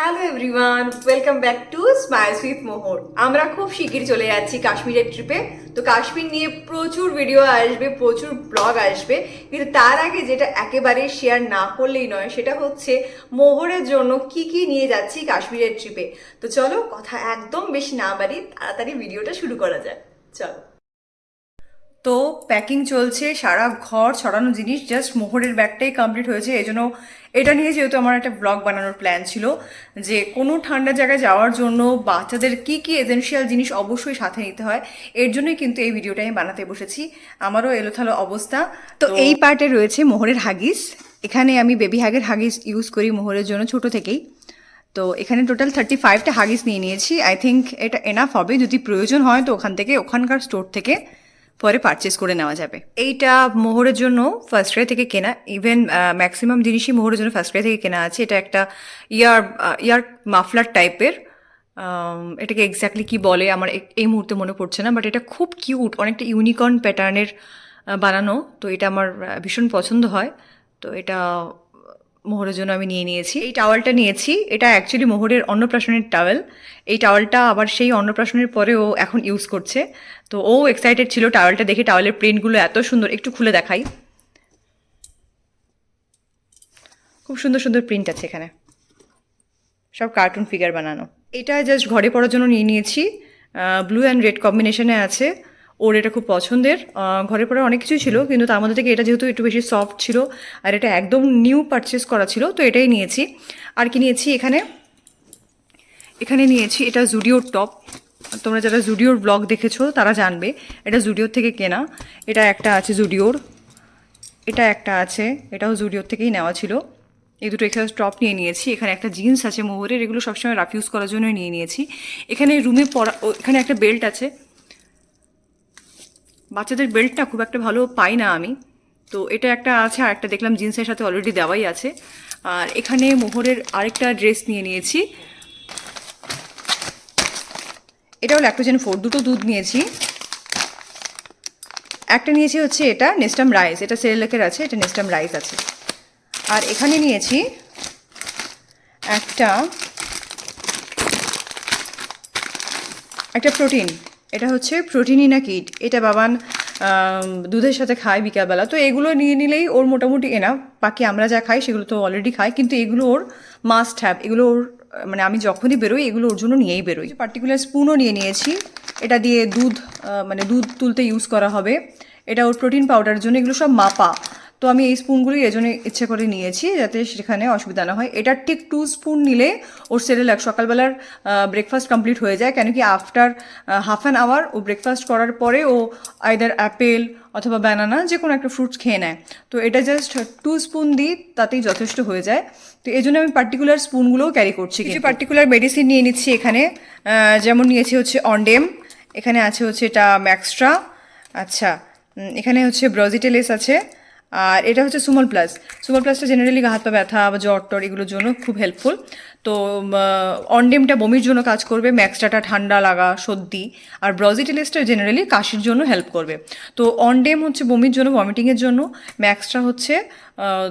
Hello everyone, welcome back to smiles with Mohor. আমরা খুব শিগগির চলে যাচ্ছি কাশ্মীরের ট্রিপে। তো কাশ্মীর নিয়ে প্রচুর ভিডিও আসবে, প্রচুর ব্লগ আসবে, কিন্তু তার আগে যেটা একেবারে শেয়ার না করলেই নয় সেটা হচ্ছে মোহরের জন্য কি কি নিয়ে যাচ্ছি কাশ্মীরের ট্রিপে। তো চলো, কথা একদম বেশি না বাড়ি, তাড়াতাড়ি ভিডিওটা শুরু করা যায়। চলো। তো প্যাকিং চলছে, সারা ঘর ছড়ানো জিনিস, জাস্ট মোহরের ব্যাগটাই কমপ্লিট হয়েছে। এই জন্য এটা নিয়ে যেহেতু আমার একটা ব্লগ বানানোর প্ল্যান ছিল যে কোনো ঠান্ডা জায়গায় যাওয়ার জন্য বাচ্চাদের কি কি এসেনশিয়াল জিনিস অবশ্যই সাথে নিতে হয়, এর জন্যই কিন্তু এই ভিডিওটা আমি বানাতে বসেছি। আমারও এলোথালো অবস্থা। তো এই পার্টে রয়েছে মোহরের হাগিস। এখানে আমি বেবি হাগিস ইউজ করি মোহরের জন্য ছোট থেকেই। তো এখানে টোটাল 35টা হাগিস নিয়ে নিয়েছি। আই থিঙ্ক এটা এনাফ হবে, যদি প্রয়োজন হয় তো ওখানকার স্টোর থেকে পরে পারচেস করে নেওয়া যাবে। এইটা মোহরের জন্য ফার্স্ট ক্রাই থেকে কেনা, ইভেন ম্যাক্সিমাম জিনিসই মোহরের জন্য ফার্স্ট ক্রাই থেকে কেনা আছে। এটা একটা ইয়ার মাফলার টাইপের, এটাকে এক্স্যাক্টলি কি বলে আমার এই মুহূর্তে মনে পড়ছে না, বাট এটা খুব কিউট, অনেকটা ইউনিকর্ন প্যাটার্নের বানানো। তো এটা আমার ভীষণ পছন্দ হয়। তো এটা মোহরের জন্য আমি নিয়ে নিয়েছি। এই টাওয়ালটা নিয়েছি, এটা অ্যাকচুয়ালি মোহরের অন্নপ্রাশনের টাওয়েল। এই টাওয়ালটা আবার সেই অন্নপ্রাশনের পরে ও এখন ইউজ করছে। তো ও এক্সাইটেড ছিল টাওয়েলটা দেখে। টাওয়েলের প্রিন্টগুলো এত সুন্দর, একটু খুলে দেখাই। খুব সুন্দর সুন্দর প্রিন্ট আছে এখানে, সব কার্টুন ফিগার বানানো। এটা জাস্ট ঘরে পরার জন্য নিয়ে নিয়েছি, ব্লু অ্যান্ড রেড কম্বিনেশনে আছে। ওর এটা খুব পছন্দের। ঘরে পরে অনেক কিছু ছিল, কিন্তু তার মধ্যে থেকে এটা যেহেতু একটু বেশি সফট ছিল আর এটা একদম নিউ পারচেস করা ছিল, তো এটাই নিয়েছি। আর কি নিয়েছি এখানে নিয়েছি এটা জুডিওর টপ। তোমরা যারা জুডিওর ব্লগ দেখেছো তারা জানবে, এটা জুডিওর থেকে কেনা। এটা একটা আছে জুডিওর, এটা একটা আছে, এটাও জুডিওর থেকেই নেওয়া ছিল। এই দুটো এক্সট্রা টপ নিয়ে নিয়েছি। এখানে একটা জিন্স আছে মোহরের, এগুলো সবসময় রাফ ইউজ করার জন্য নিয়ে নিয়েছি। এখানে রুমে পরা, এখানে একটা বেল্ট আছে। বাচ্চাদের বেল্টটা খুব একটা ভালো পাই না আমি, তো এটা একটা আছে। আর একটা দেখলাম জিন্সের সাথে অলরেডি দেওয়াই আছে। আর এখানে মোহরের আরেকটা ড্রেস নিয়ে নিয়েছি, এটাও ল্যাক্টোজেন 4, দুটো দুধ নিয়েছি। একটা নিয়েছি হচ্ছে এটা নেস্টাম রাইস, এটা সেরেলাকের আছে, এটা নেস্টাম রাইস আছে। আর এখানে নিয়েছি একটা প্রোটিন, এটা হচ্ছে প্রোটিনিনা কিট। এটা বাবান দুধের সাথে খায় বিকালবেলা, তো এগুলো নিয়ে নিলেই ওর মোটামুটি এনাফ। বাকি আমরা যা খাই সেগুলো তো অলরেডি খাই, কিন্তু এগুলো ওর মাস্ট হ্যাভ। এগুলো ওর মানে আমি যখনই বেরোই এগুলো ওর জন্য নিয়েই বেরোই। পার্টিকুলার স্পুনও নিয়ে নিয়েছি, এটা দিয়ে দুধ দুধ তুলতে ইউজ করা হবে। এটা ওর প্রোটিন পাউডারের জন্য, এগুলো সব মাপা। তো আমি এই স্পুনগুলোই এজন্য ইচ্ছে করে নিয়েছি যাতে সেখানে অসুবিধা না হয়। এটার ঠিক 2 স্পুন নিলে ওর সেরেলাক সকালবেলার ব্রেকফাস্ট কমপ্লিট হয়ে যায়। কেন কি আফটার হাফ অ্যান আওয়ার ও ব্রেকফাস্ট করার পরে ও আইদার অ্যাপেল অথবা ব্যানানা যে কোনো একটা ফ্রুটস খেয়ে নেয়। তো এটা জাস্ট 2 স্পুন দিই, তাতেই যথেষ্ট হয়ে যায়। তো এই জন্য আমি পার্টিকুলার স্পুনগুলোও ক্যারি করছি। কিছু পার্টিকুলার মেডিসিন নিয়ে নিচ্ছি এখানে, যেমন নিয়েছি হচ্ছে অন্ডেম, এখানে আছে হচ্ছে এটা ম্যাক্সট্রা, আচ্ছা এখানে হচ্ছে ব্রজিটেলেস আছে। আর এটা হচ্ছে সুমল প্লাসটা জেনারেলি হাত পা ব্যথা বা জ্বর টর এগুলোর জন্য খুব হেল্পফুল। তো অন্ডেমটা বমির জন্য কাজ করবে, ম্যাক্সট্রাটা ঠান্ডা লাগা সর্দি, আর ব্রজিটেলেসটা জেনারেলি কাশির জন্য হেল্প করবে। তো অন্ডেম হচ্ছে বমির জন্য, ভমিটিংয়ের জন্য, ম্যাক্সট্রা হচ্ছে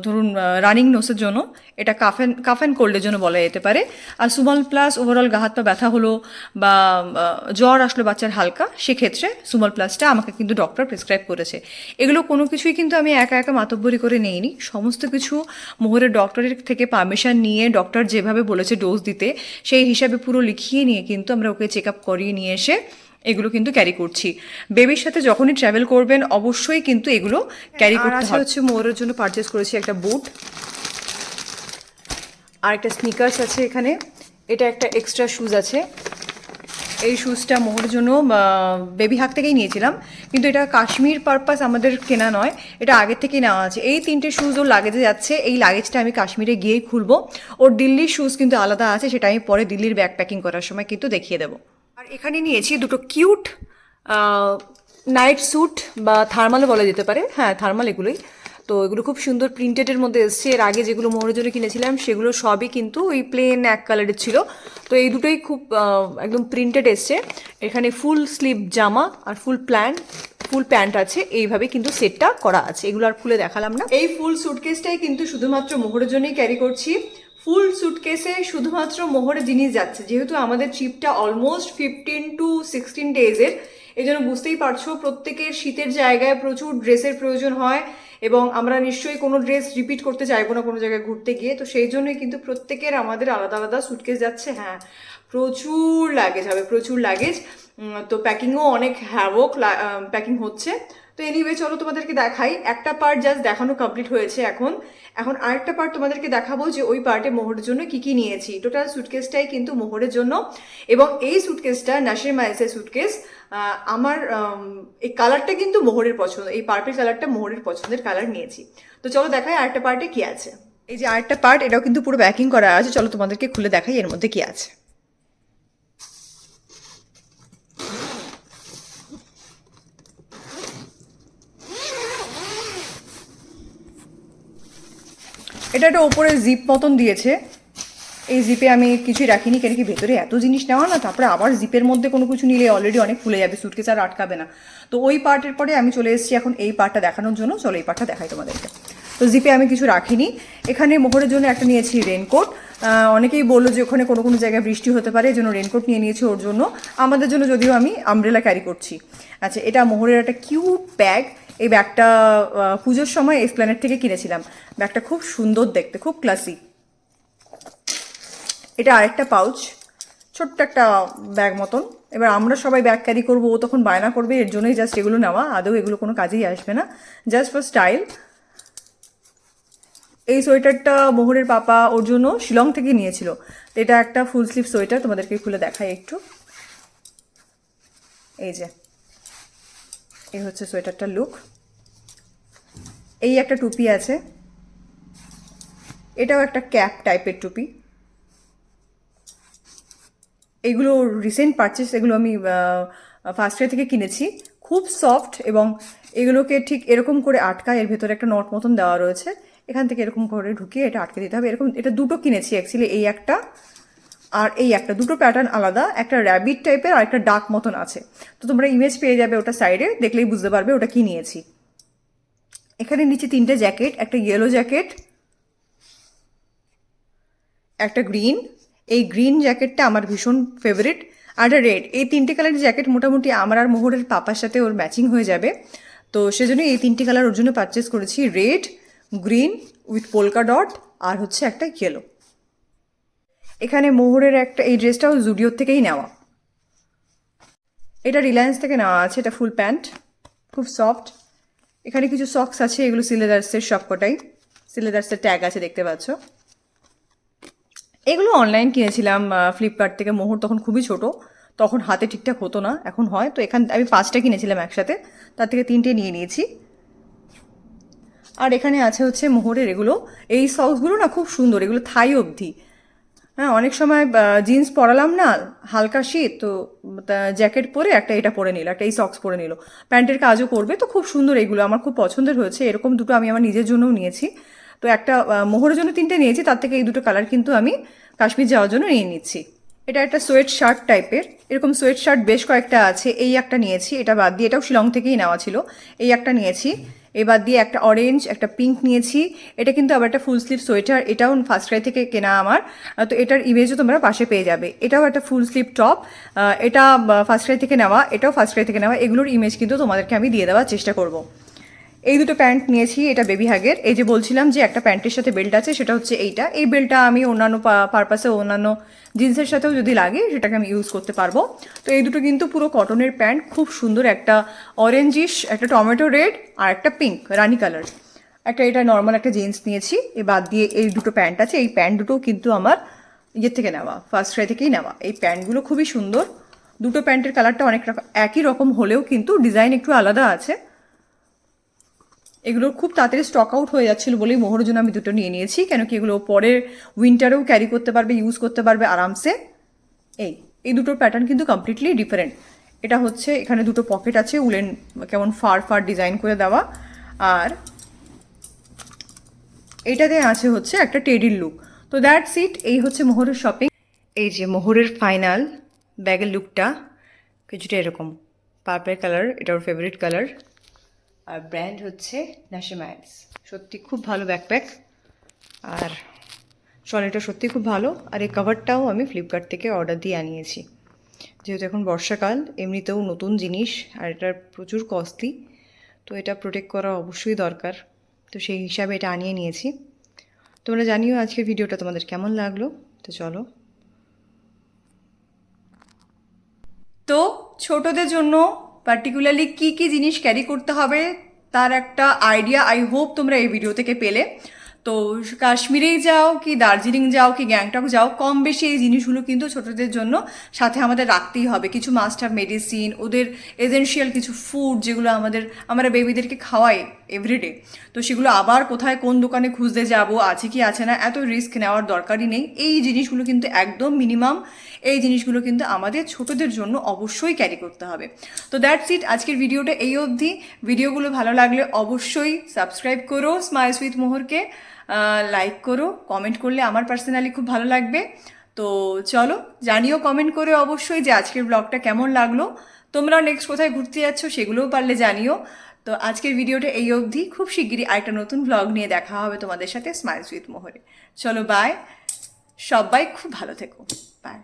ধরুন রানিং নোসের জন্য, এটা কাফ অ্যান্ড কোল্ডের জন্য বলা যেতে পারে। আর সুমল প্লাস ওভারঅল হাত পা ব্যথা হলো বা জ্বর আসলো বাচ্চার হালকা, সেক্ষেত্রে সুমল প্লাসটা আমাকে কিন্তু ডক্টর প্রেসক্রাইব করেছে। এগুলো কোনো কিছুই কিন্তু আমি একা একা মাতব্বরি করে নিইনি, সমস্ত কিছু মোহরের ডক্টরের থেকে পারমিশন নিয়ে ডক্টর যেভাবে বলেছে ডোজ দিতে সেই হিসাবে পুরো লিখিয়ে নিয়ে কিন্তু আমরা ওকে চেক আপ করিয়ে নিয়ে এসে এগুলো কিন্তু ক্যারি করছি। বেবির সাথে যখনই ট্রাভেল করবেন অবশ্যই কিন্তু এগুলো ক্যারি করতে হবে। হচ্ছে মোহরের জন্য পারচেস করেছি একটা বুট আর একটা স্নিকার্স আছে এখানে। এটা একটা এক্সট্রা শুজ আছে, এই শুজটা মোহরের জন্য বেবি হাক থেকেই নিয়েছিলাম, কিন্তু এটা কাশ্মীর পারপাস আমাদের কেনা নয়, এটা আগের থেকেই নেওয়া আছে। এই 3টে শুজ ওর লাগেজে যাচ্ছে, এই লাগেজটা আমি কাশ্মীরে গিয়েই খুলবো। ওর দিল্লির শুজ কিন্তু আলাদা আছে, সেটা আমি পরে দিল্লির ব্যাগ প্যাকিং করার সময় কিন্তু দেখিয়ে দেবো। আর এখানে নিয়েছি দুটো কিউট নাইট স্যুট বা থার্মালও বলা যেতে পারে, হ্যাঁ থার্মাল এগুলোই। তো এগুলো খুব সুন্দর প্রিন্টেডের মধ্যে এসছে। এর আগে যেগুলো মোহরের জন্য কিনেছিলাম সেগুলো সবই কিন্তু ওই প্লেন এক কালারের ছিল, তো এই দুটোই খুব একদম প্রিন্টেড এসছে। এখানে ফুল স্লিভ জামা আর ফুল প্যান্ট আছে, এইভাবে কিন্তু সেটটা করা আছে। এগুলো আর খুলে দেখালাম না। এই ফুল সুটকেসটাই কিন্তু শুধুমাত্র মোহরের জন্যই ক্যারি করছি। ফুল সুটকেসে শুধুমাত্র মোহরের জিনিস যাচ্ছে, যেহেতু আমাদের ট্রিপটা অলমোস্ট 15 to 16 ডেজের, এই জন্য বুঝতেই পারছো প্রত্যেকের শীতের জায়গায় প্রচুর ড্রেসের প্রয়োজন হয় এবং আমরা নিশ্চয়ই কোনো ড্রেস রিপিট করতে চাইবো না কোনো জায়গায় ঘুরতে গিয়ে। তো সেই জন্যই কিন্তু প্রত্যেকের আমাদের আলাদা আলাদা সুটকেস যাচ্ছে। হ্যাঁ, প্রচুর লাগেজ হবে, প্রচুর লাগেজ। তো প্যাকিংও অনেক হ্যাভক প্যাকিং হচ্ছে। তো এনিওয়ে চলো তোমাদেরকে দেখাই, একটা পার্ট জাস্ট দেখানো কমপ্লিট হয়েছে। এখন আরেকটা পার্ট তোমাদেরকে দেখাবো যে ওই পার্টে মোহরের জন্য কি কি নিয়েছি। টোটাল সুটকেসটাই কিন্তু মোহরের জন্য, এবং এই সুটকেসটা নাসির মাইলসের সুটকেস। আমার এই কালারটা কিন্তু মোহরের পছন্দ, এই পার্পল কালারটা মোহরের পছন্দের কালার নিয়েছি। তো চলো দেখাই আরেকটা পার্টে কি আছে। এই যে আরেকটা পার্ট, এটাও কিন্তু পুরো প্যাকিং করা আছে, চলো তোমাদেরকে খুলে দেখাই এর মধ্যে কি আছে। এটা একটা ওপরে জিপ মতন দিয়েছে, এই জিপে আমি কিছুই রাখিনি, কেন কি ভেতরে এত জিনিস নেওয়া না, তারপরে আবার জিপের মধ্যে কোনো কিছু নিলে অলরেডি অনেক খুলে যাবে, সুটকেস আর আটকাবে না। তো ওই পার্টের পরে আমি চলে এসেছি এখন এই পার্টটা দেখানোর জন্য। চলো এই পার্টটা দেখাই তোমাদেরকে। তো জিপে আমি কিছু রাখিনি। এখানে মোহরের জন্য একটা নিয়েছি রেনকোট। অনেকেই বললো যে ওখানে কোনো কোনো জায়গায় বৃষ্টি হতে পারে, এই জন্য রেনকোট নিয়ে নিয়েছি ওর জন্য। আমাদের জন্য যদিও আমি আমব্রেলা ক্যারি করছি। আচ্ছা, এটা মোহরের একটা কিউট ব্যাগ। এই ব্যাগটা পুজোর সময় এসপ্ল্যানেড থেকে কিনেছিলাম। ব্যাগটা খুব সুন্দর দেখতে, খুব ক্লাসি। এটা আরেকটা পাউচ, ছোট্ট একটা ব্যাগ মতন। এবার আমরা সবাই ব্যাগ ক্যারি করবো, ও তখন বায়না করবে, এর জন্যই জাস্ট এগুলো নেওয়া। আদৌ এগুলো কোনো কাজেই আসবে না, জাস্ট ফর স্টাইল। এই সোয়েটারটা মোহরের পাপা ওর জন্য শিলং থেকে নিয়েছিল। এটা একটা ফুল স্লিভ সোয়েটার, তোমাদেরকে খুলে দেখাই একটু। এই যে এই হচ্ছে সোয়েটারটার লুক। এই একটা টুপি আছে, এটাও একটা ক্যাপ টাইপের টুপি। এগুলো রিসেন্ট পারচেস, এগুলো আমি ফার্স্টক্রাই থেকে কিনেছি। খুব সফট, এবং এগুলোকে ঠিক এরকম করে আটকায়, এর ভেতরে একটা নট মতন দেওয়া রয়েছে, এখান থেকে এরকম করে ঢুকিয়ে এটা আটকে দিতে হবে। এরকম এটা দুটো কিনেছি অ্যাকচুয়ালি, এই একটা আর এই একটা, দুটো প্যাটার্ন আলাদা, একটা র্যাবিট টাইপের আর একটা ডার্ক মতন আছে। তো তোমরা ইমেজ পেয়ে যাবে ওটা সাইডে, দেখলেই বুঝতে পারবে ওটা কি নিয়েছি। এখানে নিচে তিনটে জ্যাকেট, একটা ইয়েলো জ্যাকেট, একটা গ্রিন, এই গ্রিন জ্যাকেটটা আমার ভীষণ ফেভারিট, আর একটা রেড। এই তিনটে কালারের জ্যাকেট মোটামুটি আমার আর মোহরের পাপার সাথে ওর ম্যাচিং হয়ে যাবে। তো সেজন্য এই তিনটে কালার ওর জন্য পারচেস করেছি, red, green with polka dot, আর হচ্ছে একটা ইয়েলো। এখানে মোহরের একটা, এই ড্রেসটাও জুডিওর থেকেই নেওয়া, এটা রিলায়েন্স থেকে নেওয়া আছে। এটা ফুল প্যান্ট, খুব সফট। এখানে কিছু সক্স আছে, এগুলো সিলেদার্সের সবকটাই, সিলেদার্সের ট্যাগ আছে দেখতে পাচ্ছ। এগুলো অনলাইন কিনেছিলাম ফ্লিপকার্ট থেকে। মোহর তখন খুবই ছোট, তখন হাতে ঠিকঠাক হতো না, এখন হয়। তো এখান আমি 5টা কিনেছিলাম একসাথে, তার থেকে 3টে নিয়ে নিয়েছি। আর এখানে আছে হচ্ছে মোহরের এগুলো, এই সক্সগুলো না খুব সুন্দর, এগুলো থাই অবধি। হ্যাঁ, অনেক সময় জিন্স পরালাম না, হালকা শীত, তো জ্যাকেট পরে একটা এটা পরে নিল, একটা এই সক্স পরে নিল, প্যান্টের কাজও করবে। তো খুব সুন্দর, এগুলো আমার খুব পছন্দের হয়েছে। এরকম দুটো আমি আমার নিজের জন্যও নিয়েছি। তো একটা মোহরের জন্য 3টে নিয়েছি, তার থেকে এই দুটো কালার কিন্তু আমি কাশ্মীর যাওয়ার জন্য নিয়ে নিচ্ছি। এটা একটা সোয়েট শার্ট টাইপের, এরকম সোয়েট শার্ট বেশ কয়েকটা আছে। এই একটা নিয়েছি, এটা বাদ দিয়ে, এটাও শিলং থেকেই নেওয়া ছিল। এই একটা নিয়েছি, এই বাদ দিয়ে একটা অরেঞ্জ, একটা পিঙ্ক নিয়েছি। এটা কিন্তু আবার একটা ফুল স্লিভ সোয়েটার, এটাও ফার্স্ট ক্রাই থেকে কেনা আমার। তো এটার ইমেজও তোমরা পাশে পেয়ে যাবে। এটাও একটা ফুল স্লিভ টপ, এটা ফার্স্ট ক্রাই থেকে নেওয়া, এটাও ফার্স্ট ক্রাই থেকে নেওয়া। এগুলোর ইমেজ কিন্তু তোমাদেরকে আমি দিয়ে দেওয়ার চেষ্টা করব। এই দুটো প্যান্ট নিয়েছি, এটা বেবি হাগের। এই যে বলছিলাম যে একটা প্যান্টের সাথে বেল্ট আছে, সেটা হচ্ছে এইটা। এই বেল্টটা আমি অন্যান্য পারপাসে, অন্যান্য জিন্সের সাথেও যদি লাগে সেটাকে আমি ইউজ করতে পারবো। তো এই দুটো কিন্তু পুরো কটনের প্যান্ট, খুব সুন্দর। একটা অরেঞ্জিশ, একটা টমেটো রেড, আর একটা পিঙ্ক রানি কালার। একটা এটা নর্মাল একটা জিন্স নিয়েছি। এ বাদ দিয়ে এই দুটো প্যান্ট আছে, এই প্যান্ট দুটো কিন্তু আমার ইয়ের থেকে নেওয়া, ফার্স্ট ক্রাই থেকেই নেওয়া। এই প্যান্টগুলো খুবই সুন্দর। দুটো প্যান্টের কালারটা অনেক একই রকম হলেও কিন্তু ডিজাইন একটু আলাদা আছে। এগুলো খুব তাড়াতাড়ি স্টক আউট হয়ে যাচ্ছিলো বলেই মোহরের জন্য আমি দুটো নিয়ে নিয়েছি, কেন কি এগুলো পরের উইন্টারেও ক্যারি করতে পারবে, ইউজ করতে পারবে আরামসে। এই দুটোর প্যাটার্ন কিন্তু কমপ্লিটলি ডিফারেন্ট। এটা হচ্ছে, এখানে দুটো পকেট আছে, উলেন কেমন ফার ফার ডিজাইন করে দেওয়া, আর এইটাতে আছে হচ্ছে একটা টেডির লুক। তো দ্যাটস ইট, এই হচ্ছে মোহরের শপিং। এই যে মোহরের ফাইনাল ব্যাগের লুকটা কিছুটা এরকম, পার্পল কালার, এটা ওর ফেভারিট কালার। আর ব্র্যান্ড হচ্ছে নাসির মাইলস। সত্যি খুব ভালো ব্যাকপ্যাক। আর ট্রলিটা সত্যি খুব ভালো। আর এই কভারটাও আমি ফ্লিপকার্ট থেকে অর্ডার দিয়ে আনিয়েছি, যেহেতু এখন বর্ষাকাল, এমনিতেও নতুন জিনিস আর এটা প্রচুর কস্টলি, তো এটা প্রোটেক্ট করা অবশ্যই দরকার। তো সেই হিসাবে এটা আনিয়ে নিয়েছি। তোমরা জানিও আজকের ভিডিওটা তোমাদের কেমন লাগলো। তো চলো। তো ছোটদের জন্য পার্টিকুলারলি কি কি জিনিস ক্যারি করতে হবে তার একটা আইডিয়া আই হোপ তোমরা এই ভিডিও থেকে পেলে। তো কাশ্মীরেই যাও কি দার্জিলিং যাও কি গ্যাংটক যাও, কম বেশি এই জিনিসগুলো কিন্তু ছোটদের জন্য সাথে আমাদের রাখতেই হবে। কিছু মাস্ট হ্যাভ মেডিসিন, ওদের এসেনশিয়াল কিছু ফুড যেগুলো আমরা বেবিদেরকে খাওয়াই এভরিডে, তো সেগুলো আবার কোথায় কোন দোকানে খুঁজতে যাব, আছে কি আছে না, এত রিস্ক নেওয়ার দরকারই নেই। এই জিনিসগুলো কিন্তু একদম মিনিমাম, এই জিনিসগুলো কিন্তু আমাদের ছোটদের জন্য অবশ্যই ক্যারি করতে হবে। তো দ্যাটস ইট, আজকের ভিডিওটা এই অবধি। ভিডিওগুলো ভালো লাগলে অবশ্যই সাবস্ক্রাইব করো স্মাইলস উইথ মোহরকে, লাইক করো, কমেন্ট করলে আমার পার্সোনালি খুব ভালো লাগবে। তো চলো, জানিও কমেন্ট করে অবশ্যই যে আজকের ব্লগটা কেমন লাগলো। তোমরা নেক্সট কোথায় ঘুরতে যাচ্ছ সেগুলোও পারলে জানিও। তো আজকের ভিডিওটা এই অবধি, খুব শিগগিরই আরেকটা নতুন ব্লগ নিয়ে দেখা হবে তোমাদের সাথে স্মাইলস উইথ মোহরে। চলো বাই, সবাই খুব ভালো থেকো, বাই।